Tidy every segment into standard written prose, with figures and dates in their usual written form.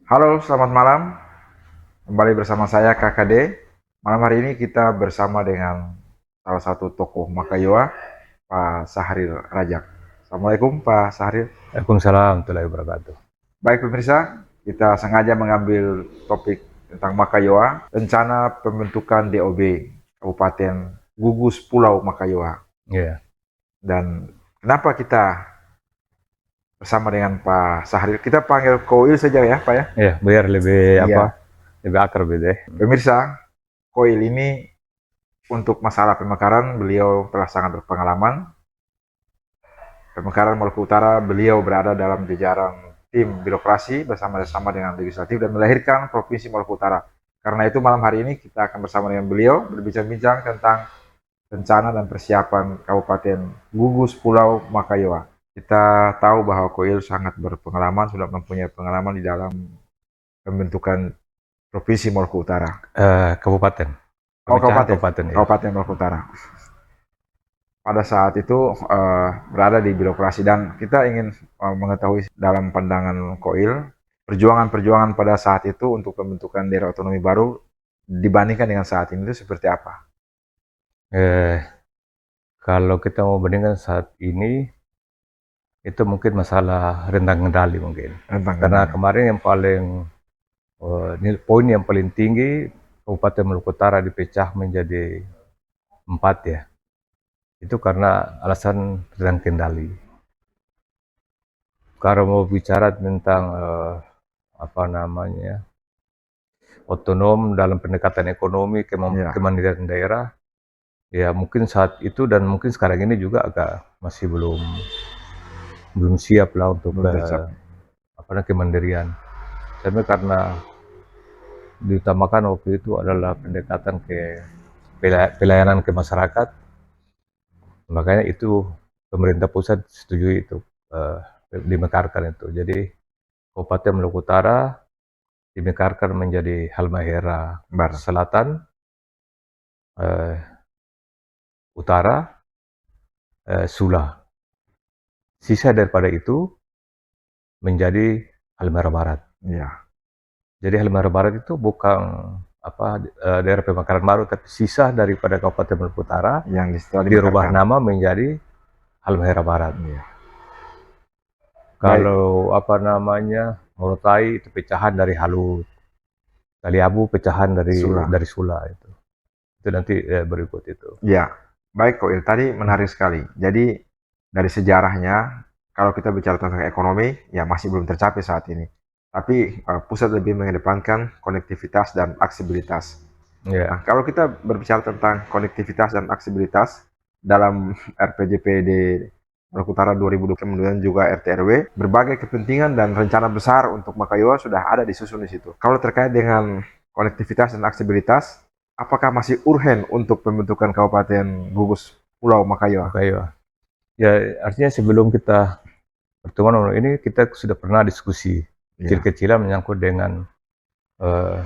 Halo, selamat malam. Kembali bersama saya KKD. Malam hari ini kita bersama dengan salah satu tokoh Makayoa, Pak Sahril Rajak. Assalamualaikum Pak Sahril. Waalaikumsalam warahmatullahi wabarakatuh. Baik pemirsa, kita sengaja mengambil topik tentang Makayoa, rencana pembentukan DOB Kabupaten Gugus Pulau Makayoa. Iya, Dan kenapa kita bersama dengan Pak Sahril? Kita panggil Koil saja ya Pak ya. iya, biar lebih Iya, lebih akrab gitu ya. pemirsa, Koil ini untuk masalah pemekaran, beliau telah sangat berpengalaman. Pemekaran Maluku Utara, beliau berada dalam jajaran tim birokrasi bersama-sama dengan legislatif dan melahirkan Provinsi Maluku Utara. Karena itu malam hari ini kita akan bersama dengan beliau berbincang-bincang tentang rencana dan persiapan Kabupaten Gugus Pulau Makayoa. Kita tahu bahwa Koil sangat berpengalaman, sudah mempunyai pengalaman di dalam pembentukan Provinsi Maluku Utara. Kabupaten, Oh, pemecahan kabupaten, kabupaten ya. Kabupaten Maluku Utara. Pada saat itu berada di birokrasi dan kita ingin mengetahui dalam pandangan Koil perjuangan-perjuangan pada saat itu untuk pembentukan daerah otonomi baru dibandingkan dengan saat ini itu seperti apa? Eh, Kalau kita mau bandingkan saat ini, itu mungkin masalah rentang kendali mungkin. Tentang Karena kendali. kemarin yang paling poin yang paling tinggi Kabupaten Maluku Utara dipecah menjadi 4 ya. Itu karena alasan rentang kendali. Kalau mau bicara tentang apa namanya otonom dalam pendekatan ekonomi, Ya, kemandirian daerah, ya mungkin saat itu dan mungkin sekarang ini juga agak masih belum siap lah untuk belum tercapai. apa namanya kemandirian. Tapi karena diutamakan waktu itu adalah pendekatan ke pelayanan ke masyarakat, makanya itu pemerintah pusat setuju itu eh, dimekarkan itu. Jadi Kabupaten Maluku Utara dimekarkan menjadi Halmahera Barat. Selatan, eh, Utara, Sula. Sisa daripada itu menjadi Halmahera Barat. Ya, Jadi Halmahera Barat itu bukan daerah pemekaran baru, tapi sisa daripada Kabupaten Maluku Utara yang setelah dirubah dimekarkan. nama menjadi Halmahera Barat. Ya. Baik, Kalau apa namanya Morotai itu pecahan dari Halut, Taliabu pecahan Sula. dari Sula itu. Itu nanti berikut itu. Ya, baik Koil. Tadi menarik sekali. Jadi dari sejarahnya, kalau kita bicara tentang ekonomi, ya masih belum tercapai saat ini. Tapi pusat lebih mengedepankan konektivitas dan aksibilitas. Nah, Ya, kalau kita berbicara tentang konektivitas dan aksibilitas dalam RPJPD Maluku Utara 2020 kemudian juga RT/RW, berbagai kepentingan dan rencana besar untuk Makayoa sudah ada disusun di situ. Kalau terkait dengan konektivitas dan aksibilitas, apakah masih urgen untuk pembentukan Kabupaten Gugus Pulau Makayoa? oke ya. Ya artinya sebelum kita pertemuan ini kita sudah pernah diskusi Iya, kecil-kecilan menyangkut dengan eh,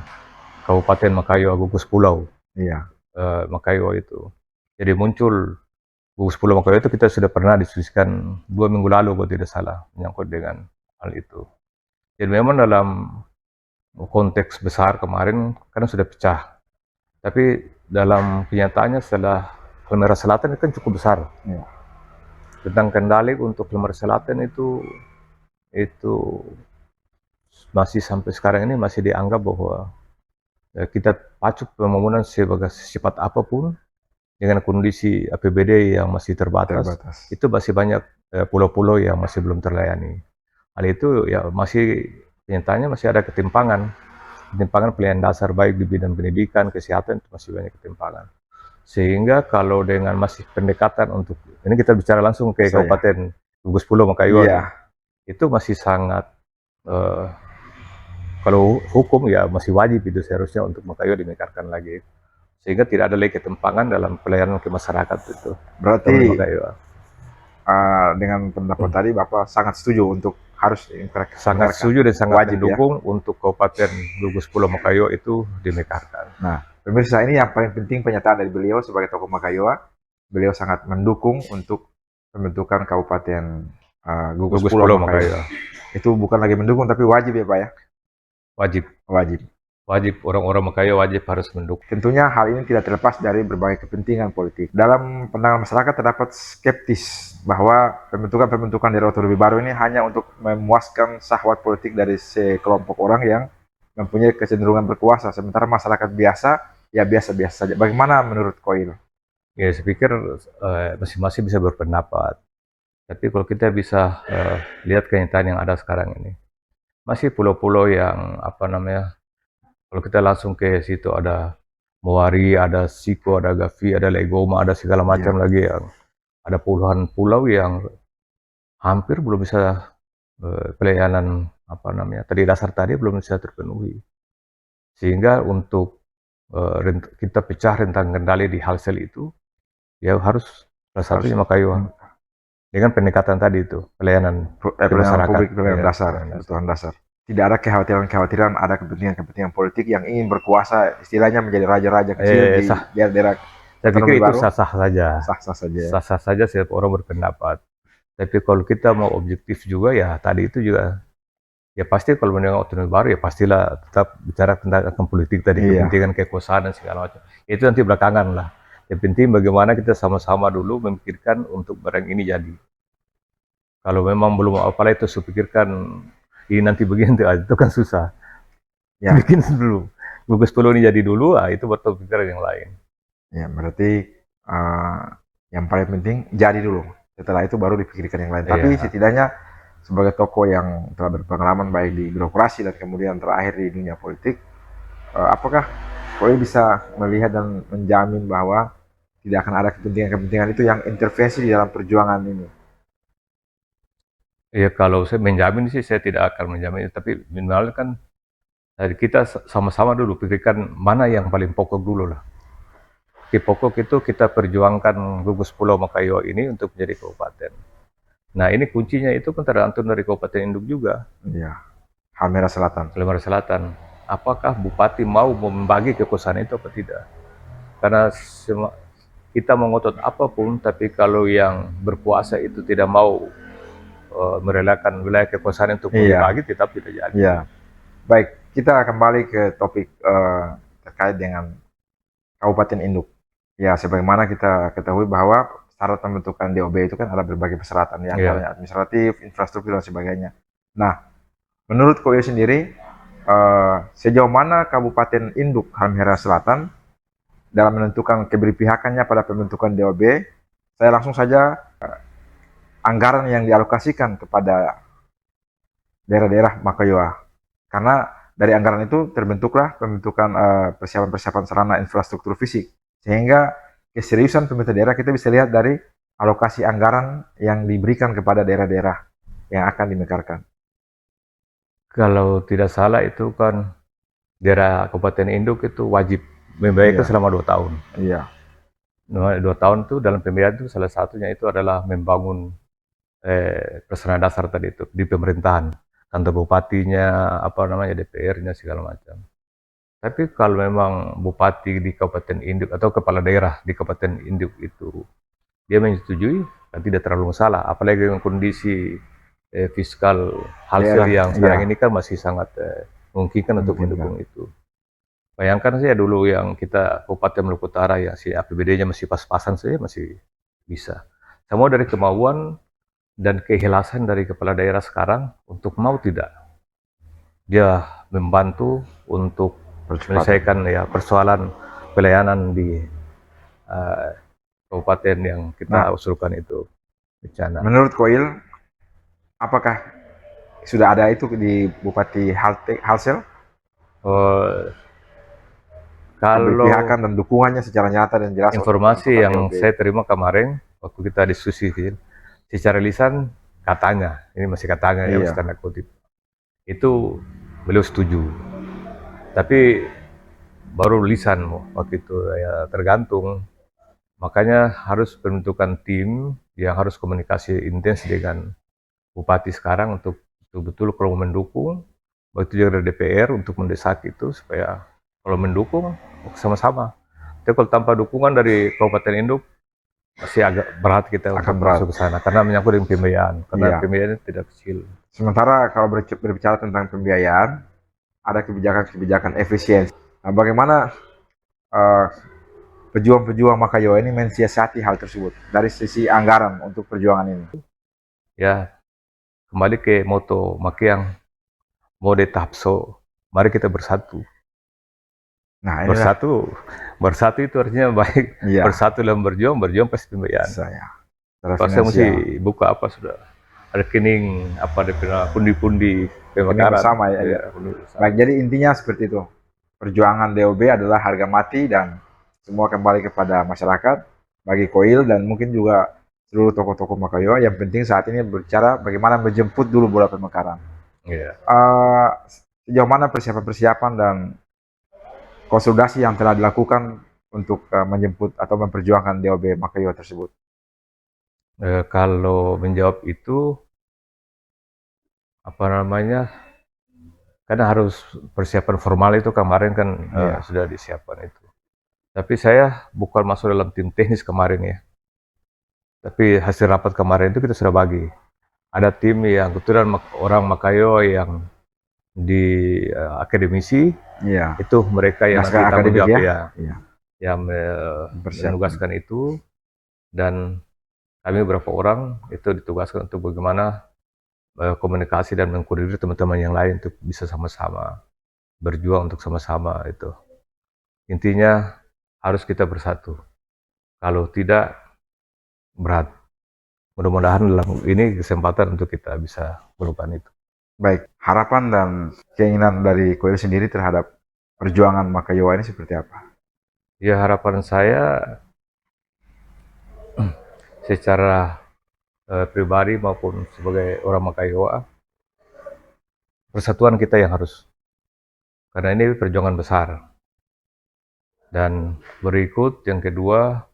Kabupaten Makayo Gugus Pulau iya, Makayo itu. Jadi muncul Gugus Pulau Makayo itu kita sudah pernah diskusikan 2 minggu lalu kalau tidak salah menyangkut dengan hal itu. Jadi memang dalam konteks besar kemarin karena sudah pecah. Tapi dalam kenyataannya setelah Halmahera Selatan itu kan cukup besar. iya. Tentang kendali untuk Halmahera Selatan itu masih sampai sekarang ini masih dianggap bahwa kita pacu pembangunan sebagai sifat apapun dengan kondisi APBD yang masih terbatas, Terbatas. itu masih banyak pulau-pulau yang masih belum terlayani. Hal itu ya masih kenyataannya masih ada ketimpangan, ketimpangan pelayanan dasar baik di bidang pendidikan, kesehatan itu masih banyak ketimpangan. Sehingga kalau dengan masih pendekatan untuk ini kita bicara langsung ke Saya. Kabupaten Gugus Pulau Makayoa ya, Iya, itu masih sangat eh, kalau hukum ya masih wajib itu seharusnya untuk Makayo dimekarkan lagi sehingga tidak ada lagi ketimpangan dalam pelayanan ke masyarakat itu terutama di berarti Makayo. dengan pendapat tadi Bapak sangat setuju untuk harus Sangat dimekarkan. setuju dan sangat Wajib ya. mendukung untuk Kabupaten Gugus Pulau Makayo itu dimekarkan. Nah, pemirsa ini yang paling penting pernyataan dari beliau sebagai tokoh Makayoa. Beliau sangat mendukung untuk pembentukan Kabupaten Gugus Gugus Pulau Pulau Makayoa. Makayo. Itu bukan lagi mendukung tapi wajib ya Pak ya. wajib. Wajib. Wajib, orang-orang Makayo wajib harus mendukung. Tentunya hal ini tidak terlepas dari berbagai kepentingan politik. Dalam pandangan masyarakat terdapat skeptis bahwa pembentukan daerah otonomi baru ini hanya untuk memuaskan syahwat politik dari sekelompok orang yang mempunyai kecenderungan berkuasa, sementara masyarakat biasa ya biasa-biasa saja. Bagaimana menurut Koil? Ya, saya pikir masing-masing bisa berpendapat. Tapi kalau kita bisa lihat kenyataan yang ada sekarang ini, masih pulau-pulau yang kalau kita langsung ke situ ada Mowari, ada Siko, ada Gavi, ada Legoma, ada segala macam lagi yang ada puluhan pulau yang hampir belum bisa pelayanan tadi dasar tadi belum bisa terpenuhi. Sehingga untuk kita pecah rentang kendali di Halsel itu, ya harus salah satunya Makayo dengan pendekatan tadi itu pelayanan Pelayanan publik, pelayanan ya, dasar, kebutuhan dasar. Tidak ada kekhawatiran-kekhawatiran ada kepentingan politik yang ingin berkuasa, istilahnya menjadi raja-raja kecil di daerah-daerah. Saya pikir itu sah-sah saja. Sah-sah saja. Sah-sah saja setiap orang berpendapat. Tapi kalau kita mau objektif juga ya tadi itu juga ya pasti kalau mendengar otonomi baru ya pastilah tetap bicara tentang politik tadi, kepentingan kekuasaan dan segala macam. Itu nanti belakangan lah. Yang penting bagaimana kita sama-sama dulu memikirkan untuk barang ini jadi. Kalau memang belum apalah itu saya pikirkan ini nanti begini itu kan susah. Ya. Bikin dulu. Gugus Pulau ini jadi dulu, itu baru pikiran yang lain. Ya, berarti yang paling penting jadi dulu. Setelah itu baru dipikirkan yang lain. Tapi setidaknya sebagai tokoh yang telah berpengalaman baik di birokrasi dan kemudian terakhir di dunia politik, apakah Koi bisa melihat dan menjamin bahwa tidak akan ada kepentingan-kepentingan itu yang intervensi di dalam perjuangan ini? Ya kalau saya menjamin sih saya tidak akan menjamin, tapi minimal kan kita sama-sama dulu pikirkan mana yang paling pokok dulu lah. Di pokok itu kita perjuangkan gugus Pulau Makayo ini untuk menjadi kabupaten. Nah ini kuncinya itu kan tergantung dari Kabupaten Induk juga. Iya. Halmahera Selatan. Halmahera Selatan. Apakah bupati mau membagi kekuasaan itu atau tidak? Karena kita mengotot apapun, tapi kalau yang berkuasa itu tidak mau merelakan wilayah kekuasaan untuk membagi, tetap tidak jadi. Iya. Baik, kita kembali ke topik terkait dengan Kabupaten Induk. Ya, sebagaimana kita ketahui bahwa syarat pembentukan DOB itu kan ada berbagai persyaratan, yang antaranya administratif, infrastruktur dan sebagainya. Nah, menurut Koyo sendiri, sejauh mana Kabupaten Induk Halmahera Selatan dalam menentukan keberpihakannya pada pembentukan DOB? Saya langsung saja anggaran yang dialokasikan kepada daerah-daerah Makayoa. Karena dari anggaran itu terbentuklah pembentukan persiapan-persiapan sarana infrastruktur fisik. Sehingga keseriusan pemerintah daerah kita bisa lihat dari alokasi anggaran yang diberikan kepada daerah-daerah yang akan dimekarkan. Kalau tidak salah itu kan daerah Kabupaten Induk itu wajib membayar selama 2 tahun. Iya. 2 tahun itu dalam pembiayaan itu salah satunya itu adalah membangun perserana dasar tadi itu di pemerintahan, kantor bupatinya, DPR-nya segala macam. Tapi kalau memang bupati di Kabupaten Induk atau kepala daerah di Kabupaten Induk itu dia menyetujui, dan tidak terlalu masalah. Apalagi dengan kondisi fiskal Halsel yang sekarang ini kan masih sangat memungkinkan untuk mendukung itu. Bayangkan saya dulu yang kita Kabupaten Maluku Utara ya si APBD-nya masih pas-pasan saja masih bisa. Semua dari kemauan dan keikhlasan dari kepala daerah sekarang untuk mau tidak dia membantu untuk menyelesaikan persoalan pelayanan di kabupaten yang kita usulkan itu bencana. Menurut Koil, apakah sudah ada itu di Bupati Halsel? Kalau keberpihakan dan dukungannya secara nyata dan jelas. Informasi yang saya terima kemarin waktu kita diskusi secara lisan katanya, ini masih katanya ya tanda kutip, itu beliau setuju. Tapi baru lisan waktu itu ya tergantung. Makanya harus pembentukan tim yang harus komunikasi intens dengan bupati sekarang untuk betul-betul kalau mendukung, waktu juga dari DPR untuk mendesak itu supaya kalau mendukung sama-sama. Tapi kalau tanpa dukungan dari Kabupaten Induk masih agak berat kita untuk masuk ke sana karena menyangkut dengan pembiayaan, karena pembiayaan tidak kecil. Sementara kalau berbicara tentang pembiayaan, ada kebijakan-kebijakan efisiensi. Nah, bagaimana eh, pejuang-pejuang Makayo ini mensiasati hal tersebut dari sisi anggaran untuk perjuangan ini? Ya, kembali ke moto Makiang, mode tapso, mari kita bersatu. Nah, inilah Bersatu, bersatu itu artinya baik iya bersatu dalam berjuang, berjuang pasti pembiayaan. saya secara Kalau saya mesti finansial. buka apa sudah rekening apa ada pundi-pundi Ini pemekaran. bersama ya. Ya, Ya. Baik, jadi intinya seperti itu. Perjuangan DOB adalah harga mati dan semua kembali kepada masyarakat, bagi Koil dan mungkin juga seluruh tokoh-tokoh Makayo. Yang penting saat ini berbicara bagaimana menjemput dulu bola pemekaran. ya. Sejauh mana persiapan-persiapan dan konsolidasi yang telah dilakukan untuk menjemput atau memperjuangkan DOB Makayo tersebut? Kalau menjawab itu apa namanya, karena harus persiapan formal itu kemarin kan Iya. sudah disiapkan itu. Tapi saya bukan masuk dalam tim teknis kemarin ya. Tapi hasil rapat kemarin itu kita sudah bagi. Ada tim yang kebetulan orang Makayo yang di akademisi, Iya. itu mereka yang nanti Naskah tanggung akademik jawab ya? ya, Iya. yang Persiapan. menugaskan itu, dan kami beberapa orang itu ditugaskan untuk bagaimana komunikasi dan mengkoordinir teman-teman yang lain untuk bisa sama-sama berjuang untuk sama-sama itu. Intinya harus kita bersatu. Kalau tidak, berat. Mudah-mudahan dalam ini kesempatan untuk kita bisa melakukan itu. Baik, harapan dan keinginan dari Koil sendiri terhadap perjuangan Makayowa ini seperti apa? Ya harapan saya secara pribadi maupun sebagai orang Makayowa, persatuan kita yang harus, karena ini perjuangan besar. Dan berikut yang kedua,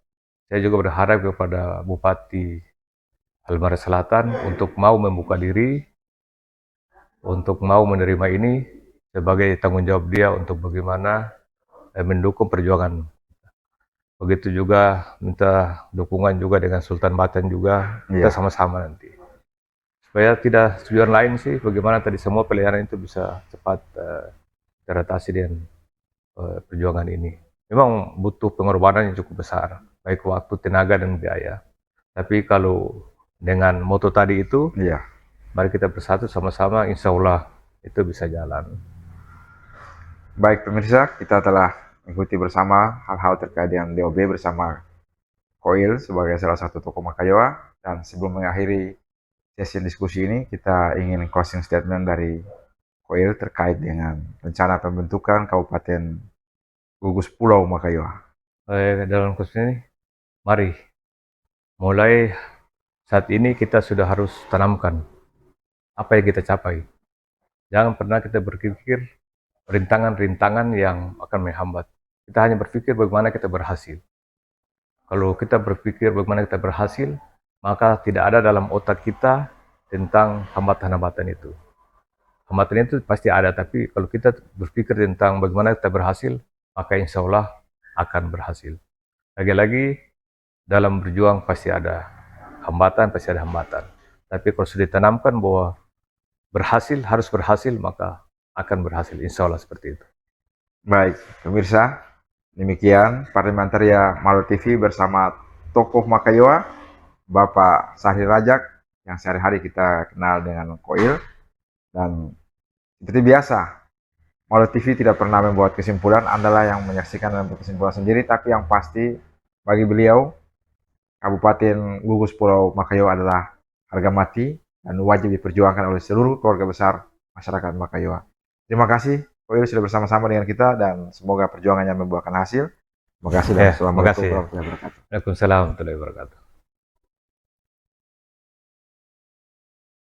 saya juga berharap kepada Bupati Halmahera Selatan untuk mau membuka diri, untuk mau menerima ini sebagai tanggung jawab dia untuk bagaimana mendukung perjuangan. Begitu juga minta dukungan juga dengan Sultan Batan juga, kita sama-sama nanti. Supaya tidak tujuan lain sih, bagaimana tadi semua peliharaan itu bisa cepat teratasi dengan perjuangan ini. Memang butuh pengorbanan yang cukup besar, baik waktu, tenaga, dan biaya. Tapi kalau dengan moto tadi itu, Iya. mari kita bersatu sama-sama, insya Allah itu bisa jalan. Baik pemirsa, kita telah mengikuti bersama hal-hal terkait dengan DOB bersama Koil sebagai salah satu tokoh Makayowa. Dan sebelum mengakhiri sesi diskusi ini, kita ingin closing statement dari Koil terkait dengan rencana pembentukan Kabupaten Gugus Pulau Makayowa. Dalam khusus ini, mari mulai saat ini kita sudah harus tanamkan apa yang kita capai. Jangan pernah kita berpikir rintangan-rintangan yang akan menghambat. Kita hanya berpikir bagaimana kita berhasil. Kalau kita berpikir bagaimana kita berhasil, maka tidak ada dalam otak kita tentang hambatan-hambatan itu. Hambatan itu pasti ada, tapi kalau kita berpikir tentang bagaimana kita berhasil, maka insya Allah akan berhasil. Lagi-lagi, dalam berjuang pasti ada hambatan, pasti ada hambatan. Tapi kalau sudah ditanamkan bahwa berhasil, harus berhasil, maka akan berhasil. Insya Allah seperti itu. Baik, pemirsa, demikian Parlementaria Malo TV bersama tokoh Makayowa, Bapak Sahri Rajak, yang sehari-hari kita kenal dengan Koil. Dan seperti biasa, Malo TV tidak pernah membuat kesimpulan, Anda yang menyaksikan dan berkesimpulan sendiri, tapi yang pasti bagi beliau, Kabupaten Gugus Pulau Makayowa adalah harga mati dan wajib diperjuangkan oleh seluruh keluarga besar masyarakat Makayowa. Terima kasih Koil sudah bersama-sama dengan kita dan semoga perjuangannya membuahkan hasil. Terima kasih dan assalamualaikum warahmatullahi wabarakatuh. Waalaikumsalam warahmatullahi wabarakatuh.